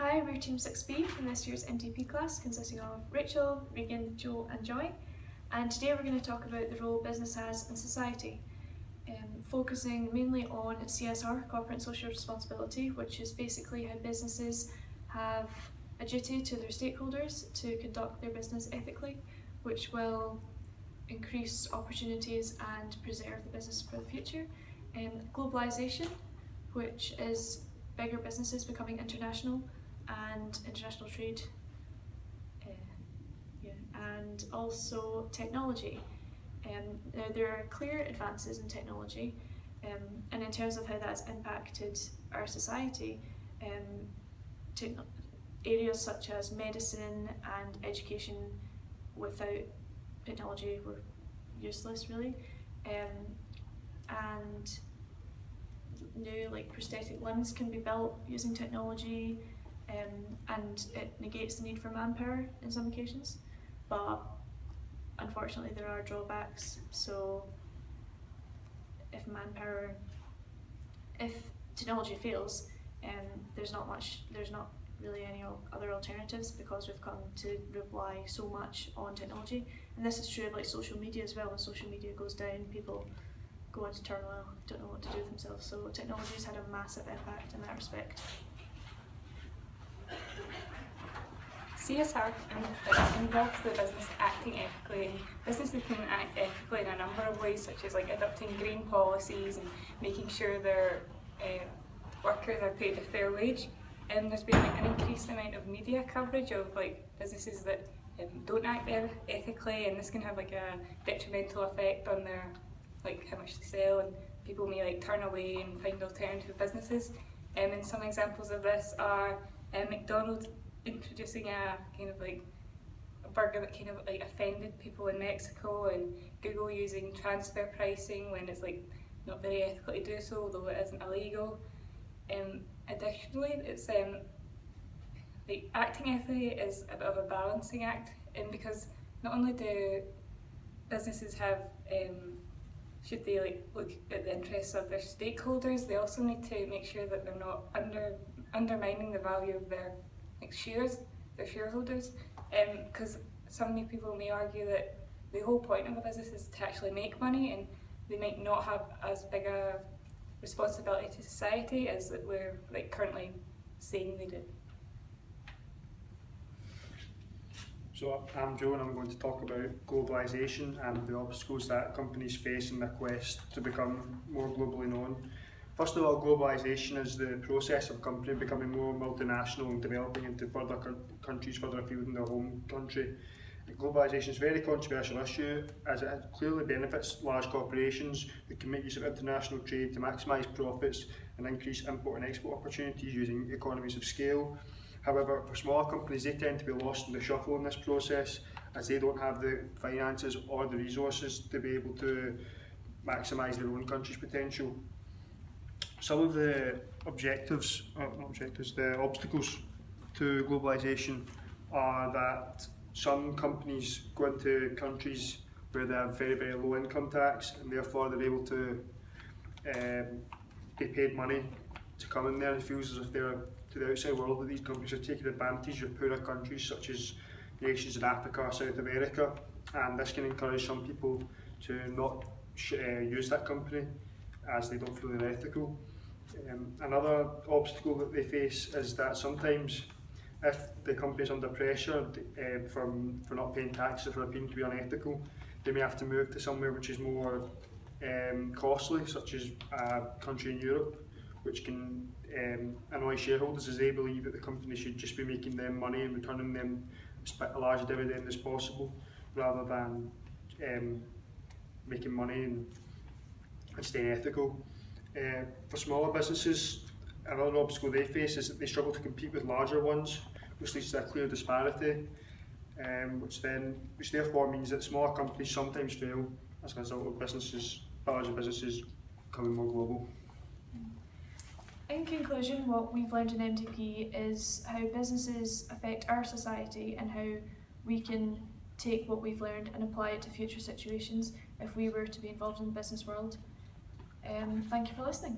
Hi, we're Team 6B from this year's MDP class consisting of Rachael, Regan, Joe and Joy, and today we're going to talk about the role business has in society, focusing mainly on CSR, corporate social responsibility, which is basically how businesses have a duty to their stakeholders to conduct their business ethically, which will increase opportunities and preserve the business for the future. Globalisation, which is bigger businesses becoming international and international trade, and also technology. Now there are clear advances in technology, and in terms of how that's impacted our society, areas such as medicine and education without technology were useless really, and new prosthetic limbs can be built using technology, and it negates the need for manpower in some occasions, but unfortunately there are drawbacks. So if technology fails, there's not really any other alternatives, because we've come to rely so much on technology. And this is true of social media as well. When social media goes down, people go into turmoil, don't know what to do with themselves. So technology has had a massive impact in that respect. CSR involves the business acting ethically, and businesses can act ethically in a number of ways, such as adopting green policies and making sure their workers are paid a fair wage. And there's been an increased amount of media coverage of businesses that don't act ethically, and this can have a detrimental effect on their how much they sell, and people may turn away and find alternative businesses. And some examples of this are McDonald's introducing a burger that offended people in Mexico, and Google using transfer pricing when it's not very ethical to do so, although it isn't illegal. Additionally, it's acting ethically is a bit of a balancing act, and because not only do businesses have should they look at the interests of their stakeholders, they also need to make sure that they're not undermining the value of their shares, their shareholders, because some people may argue that the whole point of a business is to actually make money, and they might not have as big a responsibility to society as that we're currently saying they do. So I'm Joe, and I'm going to talk about globalisation and the obstacles that companies face in their quest to become more globally known. First of all, globalisation is the process of a company becoming more multinational and developing into further countries further afield in their home country. Globalisation is a very controversial issue, as it clearly benefits large corporations who can make use of international trade to maximise profits and increase import and export opportunities using economies of scale. However, for smaller companies, they tend to be lost in the shuffle in this process, as they don't have the finances or the resources to be able to maximise their own country's potential. Some of the the obstacles to globalisation are that some companies go into countries where they have very, very low income tax, and therefore they're able to be paid money to come in there. It feels as if they're, to the outside world, that these companies are taking advantage of poorer countries such as nations in Africa or South America, and this can encourage some people to not use that company as they don't feel they're ethical. Another obstacle that they face is that sometimes if the company is under pressure for not paying taxes or for appearing to be unethical, they may have to move to somewhere which is more costly, such as a country in Europe, which can annoy shareholders, as they believe that the company should just be making them money and returning them a large dividend as possible, rather than making money and staying ethical. For smaller businesses, another obstacle they face is that they struggle to compete with larger ones, which leads to a clear disparity, which therefore means that smaller companies sometimes fail as a result of larger businesses becoming more global. In conclusion, what we've learned in MDP is how businesses affect our society and how we can take what we've learned and apply it to future situations if we were to be involved in the business world. Thank you for listening.